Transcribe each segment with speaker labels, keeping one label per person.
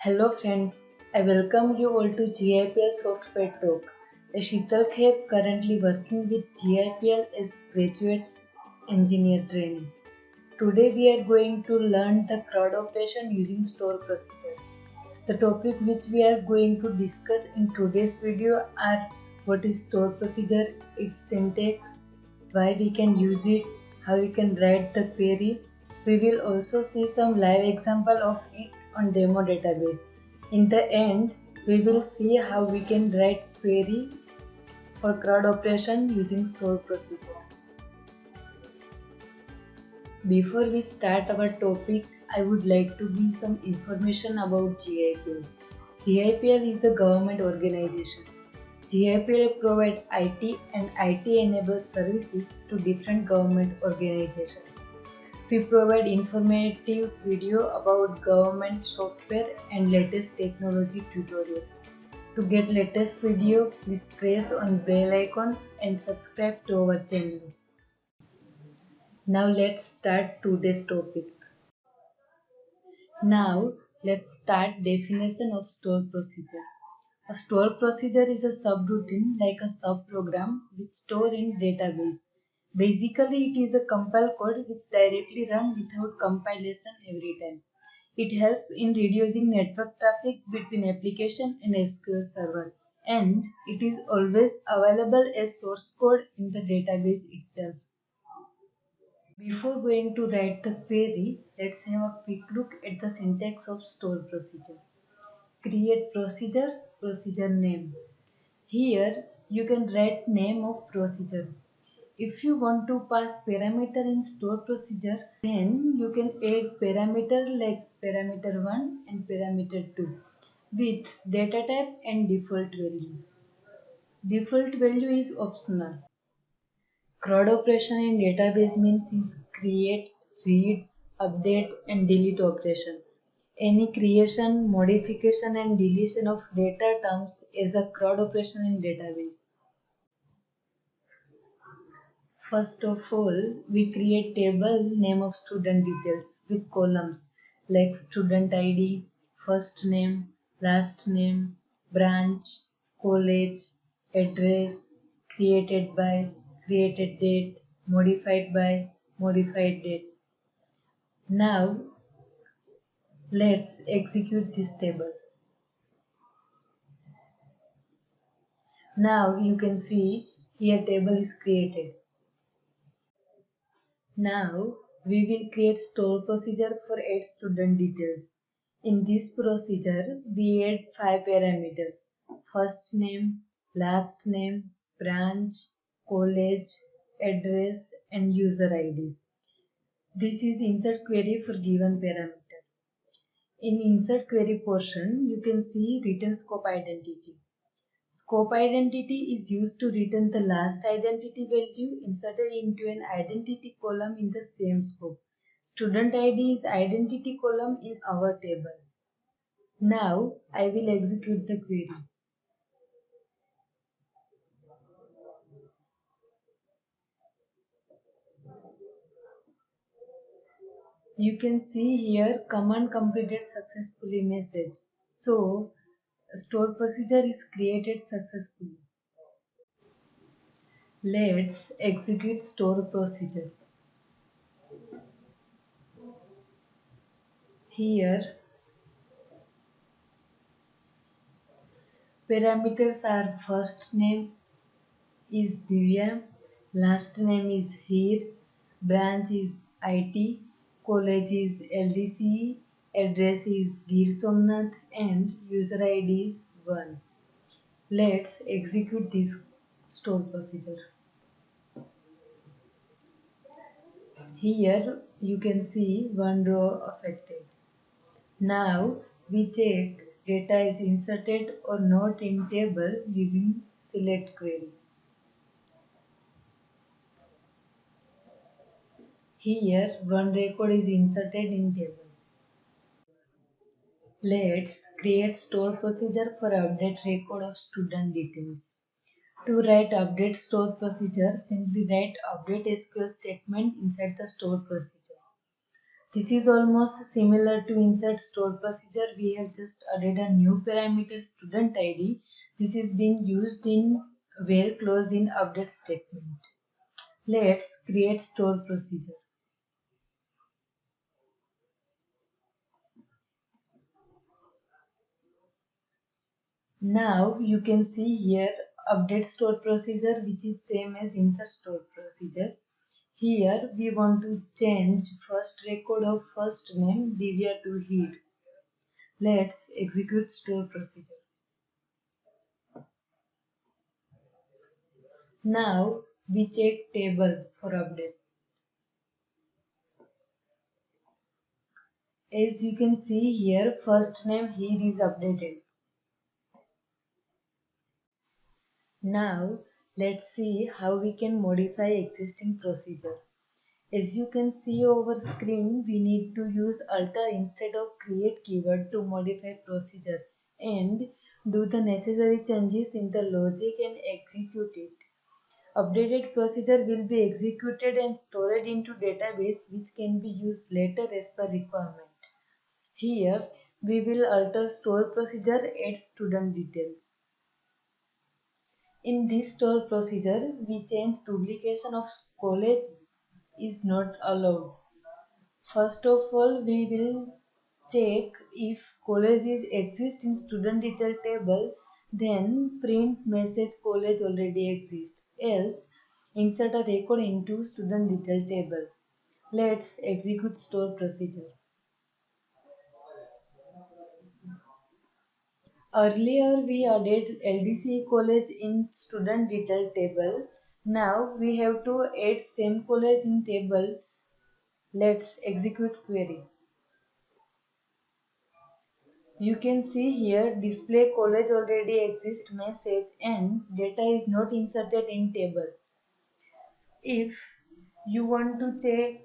Speaker 1: Hello friends, I welcome you all to GIPL Software Talk. Sheetal Kher currently working with GIPL as graduates engineer training. Today we are going to learn the CRUD operation using store procedure. The topic which we are going to discuss in today's video are what is store procedure, its syntax, why we can use it, how we can write the query. We will also see some live example of it on demo database. In the end, we will see how we can write query for CRUD operation using store procedure. Before we start our topic, I would like to give some information about GIPL. GIPL is a government organization. GIPL provides IT and IT-enabled services to different government organizations. We provide informative video about government software and latest technology tutorials. To get latest video, please press on bell icon and subscribe to our channel. Now let's start today's topic. Now let's start definition of store procedure. A store procedure is a subroutine like a subprogram which store in database. Basically, it is a compile code which directly runs without compilation every time. It helps in reducing network traffic between application and SQL server, and it is always available as source code in the database itself. Before going to write the query, let's have a quick look at the syntax of store procedure. Create procedure, procedure name. Here you can write name of procedure. If you want to pass parameter in store procedure, then you can add parameter like parameter 1 and parameter 2 with data type and default value. Default value is optional. CRUD operation in database means is create, read, update and delete operation. Any creation, modification and deletion of data terms is a CRUD operation in database. First of all, we create table name of student details with columns like student ID, first name, last name, branch, college, address, created by, created date, modified by, modified date. Now let's execute this table. Now you can see here table is created. Now we will create store procedure for add student details. In this procedure we add 5 parameters: first name, last name, branch, college, address and user ID. This is insert query for given parameter. In insert query portion you can see return scope identity. Scope identity is used to return the last identity value inserted into an identity column in the same scope. Student ID is identity column in our table. Now I will execute the query. You can see here command completed successfully message. So store procedure is created successfully. Let's execute store procedure. Here parameters are first name is Divya, last name is Heer, branch is IT, college is LDC, address is Gir Somnath and user ID is 1. Let's execute this store procedure. Here you can see one row affected. Now we check data is inserted or not in table using select query. Here one record is inserted in table. Let's create store procedure for update record of student details. To write update store procedure, simply write update SQL statement inside the store procedure. This is almost similar to insert store procedure. We have just added a new parameter student ID. This is being used in where clause in update statement. Let's create store procedure. Now you can see here update store procedure, which is same as insert store procedure. Here we want to change first record of first name Divya to head. Let's execute store procedure. Now we check table for update. As you can see here, first name here is updated. Now let's see how we can modify existing procedure. As you can see over screen, we need to use alter instead of create keyword to modify procedure and do the necessary changes in the logic and execute it. Updated procedure will be executed and stored into database which can be used later as per requirement. Here we will alter store procedure, add student details. In this store procedure, we change duplication of college is not allowed. First of all, we will check if college is exist in student detail table, then print message college already exists. Else, insert a record into student detail table. Let's execute store procedure. Earlier we added LDC college in student detail table. Now we have to add same college in table. Let's execute query. You can see here display college already exists message and data is not inserted in table. If you want to check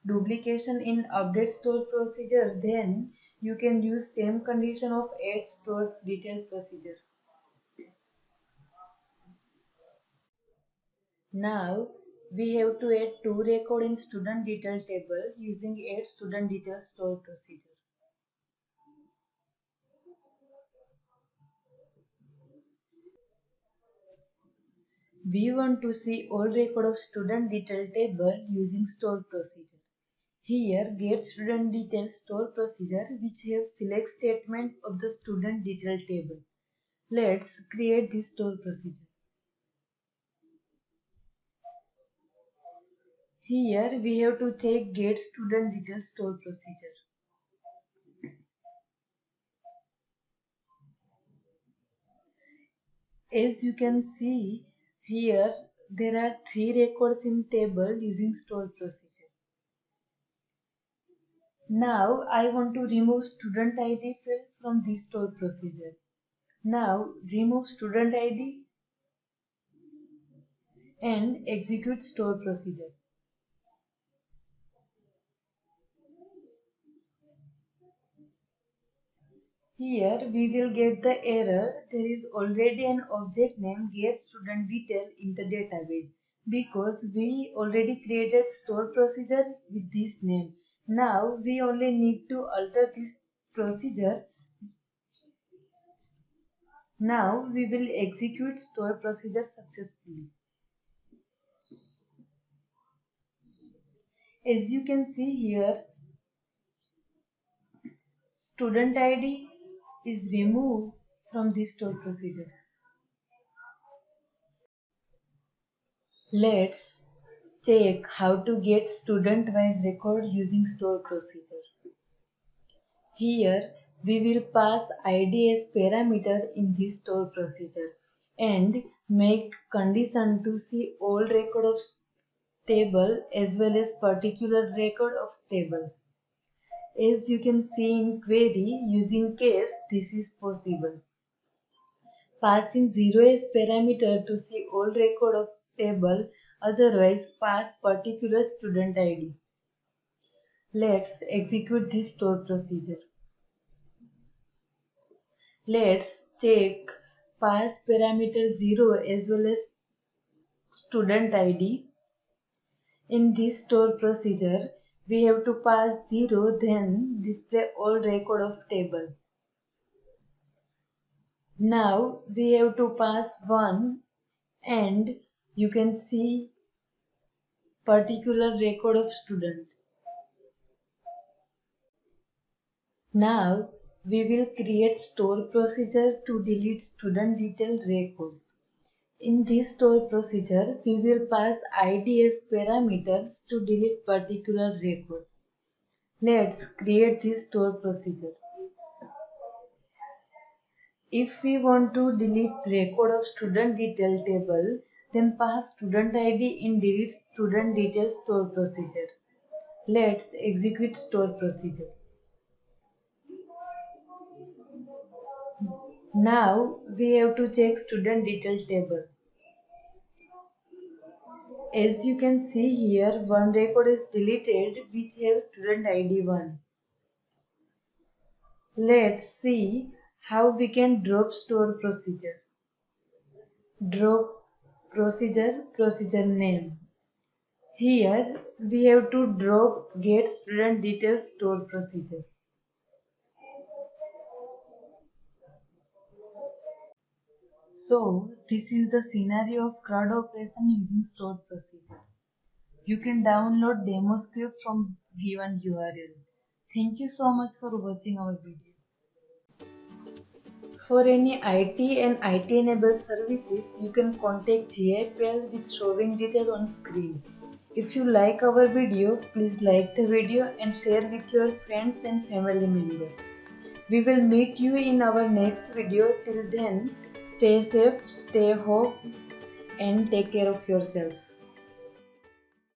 Speaker 1: duplication in update store procedure, then you can use same condition of add store detail procedure. Now we have to add two record in student detail table using add student detail store procedure. We want to see all record of student detail table using store procedure. Here get student detail store procedure which have select statement of the student detail table. Let's create this store procedure. Here we have to check get student detail store procedure. As you can see here, there are three records in table using store procedure. Now I want to remove student ID field from this store procedure. Now remove student ID and execute store procedure. Here we will get the error. There is already an object name get student detail in the database because we already created store procedure with this name. Now we only need to alter this procedure. Now we will execute store procedure successfully. As you can see here, student ID is removed from this store procedure. Let's check how to get student-wise record using store procedure. Here we will pass ID as parameter in this store procedure and make condition to see all record of table as well as particular record of table. As you can see in query using case, this is possible. Passing 0 as parameter to see all record of table, otherwise pass particular student ID. Let's execute this store procedure. Let's check pass parameter 0 as well as student ID. In this store procedure, we have to pass 0, then display all record of table. Now we have to pass 1 and you can see particular record of student. Now we will create store procedure to delete student detail records. In this store procedure, we will pass ID as parameters to delete particular record. Let's create this store procedure. If we want to delete record of student detail table, then pass student ID in delete student detail store procedure. Let's execute store procedure. Now we have to check student detail table. As you can see here, one record is deleted which has student ID 1. Let's see how we can drop store procedure. Drop procedure name. Here we have to drop get student details store procedure. So this is the scenario of CRUD operation using stored procedure. You can download demo script from given URL. Thank you so much for watching our video. For any IT and IT enabled services, you can contact GIPL with showing detail on screen. If you like our video, please like the video and share with your friends and family members. We will meet you in our next video. Till then, stay safe, stay home and take care of yourself.